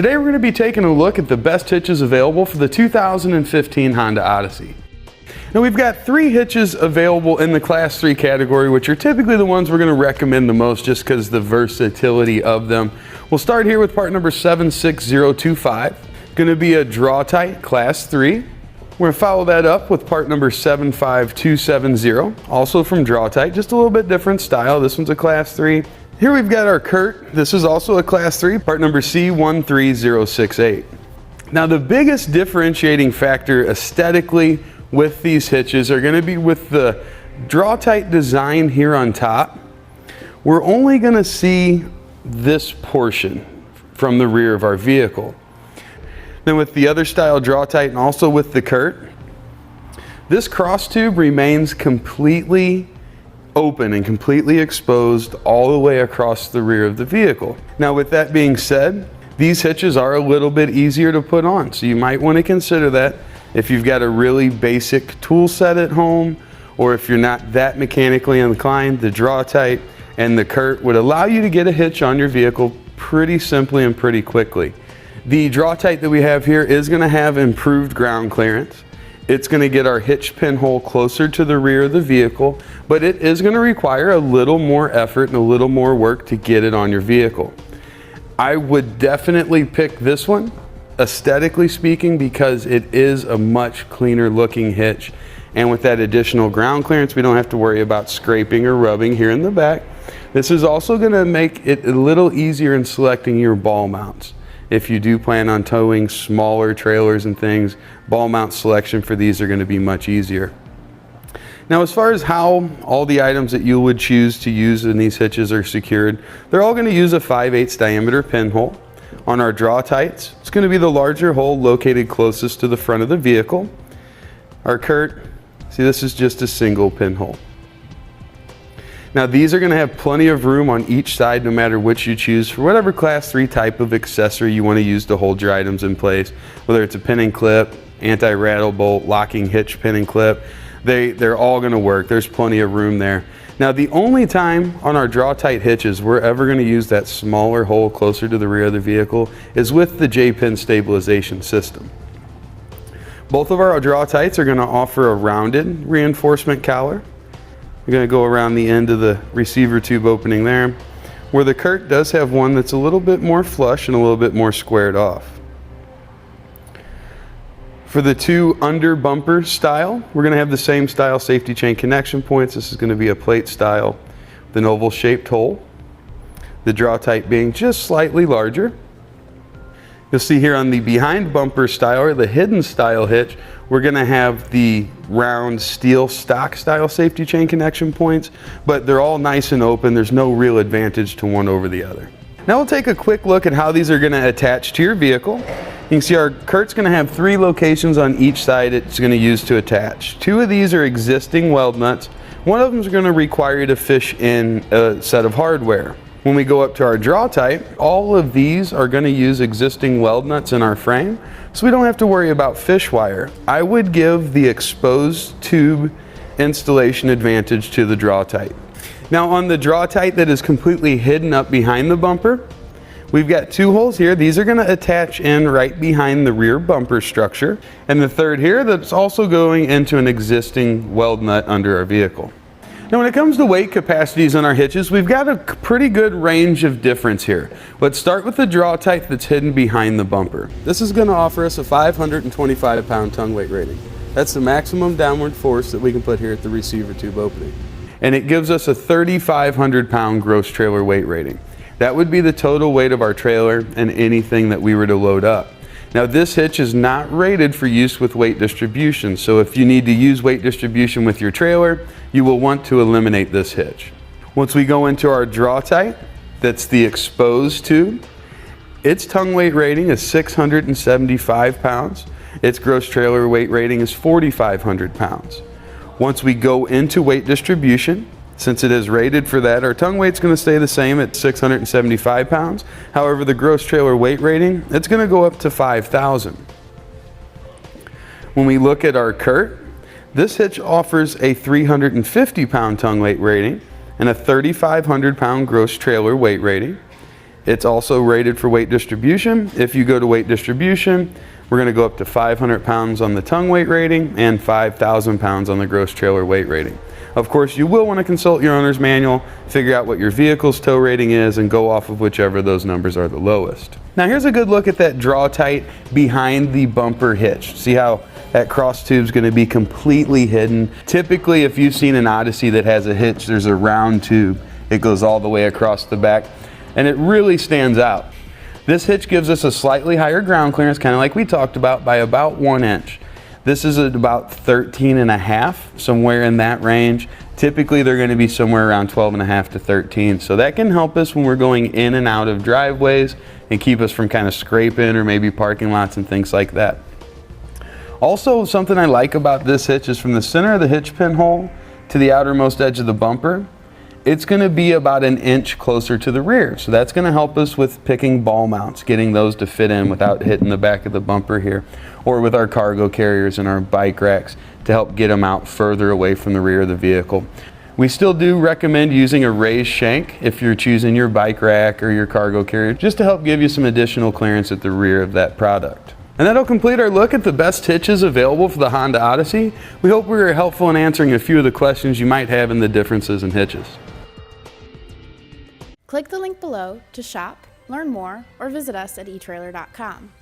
Today we're going to be taking a look at the best hitches available for the 2015 Honda Odyssey. Now we've got 3 hitches available in the Class 3 category, which are typically the ones we're going to recommend the most just because of the versatility of them. We'll start here with part number 76025. Going to be a Draw-Tite Class 3. We're going to follow that up with part number 75270, also from Draw-Tite, just a little bit different style. This one's a Class 3. Here we've got our Curt. This is also a Class 3, part number C13068. Now the biggest differentiating factor aesthetically with these hitches are going to be with the Draw-Tite design here on top. We're only going to see this portion from the rear of our vehicle. Then with the other style Draw-Tite and also with the Curt, this cross tube remains completely open and completely exposed all the way across the rear of the vehicle. Now with that being said, these hitches are a little bit easier to put on, so you might want to consider that if you've got a really basic tool set at home, or if you're not that mechanically inclined. The Draw-Tite and the Curt would allow you to get a hitch on your vehicle pretty simply and pretty quickly. The Draw-Tite that we have here is going to have improved ground clearance. It's going to get our hitch pinhole closer to the rear of the vehicle, but it is going to require a little more effort and a little more work to get it on your vehicle. I would definitely pick this one, aesthetically speaking, because it is a much cleaner looking hitch. And with that additional ground clearance, we don't have to worry about scraping or rubbing here in the back. This is also going to make it a little easier in selecting your ball mounts. If you do plan on towing smaller trailers and things, ball mount selection for these are going to be much easier. Now as far as how all the items that you would choose to use in these hitches are secured, they're all going to use a 5/8 diameter pinhole. On our Draw-Tites, it's going to be the larger hole located closest to the front of the vehicle. Our Curt, see, this is just a single pinhole. Now these are going to have plenty of room on each side no matter which you choose for whatever Class 3 type of accessory you want to use to hold your items in place, whether it's a pin and clip, anti-rattle bolt, locking hitch pin and clip. They're all going to work. There's plenty of room there. Now the only time on our Draw-Tite hitches we're ever going to use that smaller hole closer to the rear of the vehicle is with the J-pin stabilization system. Both of our Draw-Tites are going to offer a rounded reinforcement collar. We're going to go around the end of the receiver tube opening there, where the Curt does have one that's a little bit more flush and a little bit more squared off. For the 2 under bumper style, we're going to have the same style safety chain connection points. This is going to be a plate style with an oval shaped hole. The Draw-Tite being just slightly larger. You'll see here on the behind bumper style, or the hidden style hitch, we're going to have the round steel stock style safety chain connection points, but they're all nice and open. There's no real advantage to one over the other. Now we'll take a quick look at how these are going to attach to your vehicle. You can see our Curt's going to have 3 locations on each side it's going to use to attach. 2 of these are existing weld nuts. One of them is going to require you to fish in a set of hardware. When we go up to our Draw-Tite, all of these are going to use existing weld nuts in our frame, so we don't have to worry about fish wire. I would give the exposed tube installation advantage to the Draw-Tite. Now on the Draw-Tite that is completely hidden up behind the bumper, we've got 2 holes here. These are going to attach in right behind the rear bumper structure, and the third here that's also going into an existing weld nut under our vehicle. Now when it comes to weight capacities on our hitches, we've got a pretty good range of difference here. Let's start with the Draw-Tite that's hidden behind the bumper. This is going to offer us a 525 pound tongue weight rating. That's the maximum downward force that we can put here at the receiver tube opening. And it gives us a 3,500 pound gross trailer weight rating. That would be the total weight of our trailer and anything that we were to load up. Now this hitch is not rated for use with weight distribution, so if you need to use weight distribution with your trailer, you will want to eliminate this hitch. Once we go into our Draw-Tite, that's the exposed tube, its tongue weight rating is 675 pounds. Its gross trailer weight rating is 4,500 pounds. Once we go into weight distribution, since it is rated for that, our tongue weight's going to stay the same at 675 pounds. However, the gross trailer weight rating, it's going to go up to 5,000. When we look at our Curt, this hitch offers a 350 pound tongue weight rating and a 3,500 pound gross trailer weight rating. It's also rated for weight distribution. If you go to weight distribution, we're going to go up to 500 pounds on the tongue weight rating and 5,000 pounds on the gross trailer weight rating. Of course, you will want to consult your owner's manual, figure out what your vehicle's tow rating is, and go off of whichever those numbers are the lowest. Now here's a good look at that Draw-Tite behind the bumper hitch. See how that cross tube's going to be completely hidden. Typically, if you've seen an Odyssey that has a hitch, there's a round tube. It goes all the way across the back, and it really stands out. This hitch gives us a slightly higher ground clearance, kind of like we talked about, by about 1 inch. This is at about 13.5, somewhere in that range. Typically they're going to be somewhere around 12.5 to 13. So that can help us when we're going in and out of driveways and keep us from kind of scraping or maybe parking lots and things like that. Also, something I like about this hitch is from the center of the hitch pin hole to the outermost edge of the bumper, it's going to be about 1 inch closer to the rear. So that's going to help us with picking ball mounts, getting those to fit in without hitting the back of the bumper here, or with our cargo carriers and our bike racks to help get them out further away from the rear of the vehicle. We still do recommend using a raised shank if you're choosing your bike rack or your cargo carrier, just to help give you some additional clearance at the rear of that product. And that'll complete our look at the best hitches available for the Honda Odyssey. We hope we were helpful in answering a few of the questions you might have in the differences in hitches. Click the link below to shop, learn more, or visit us at eTrailer.com.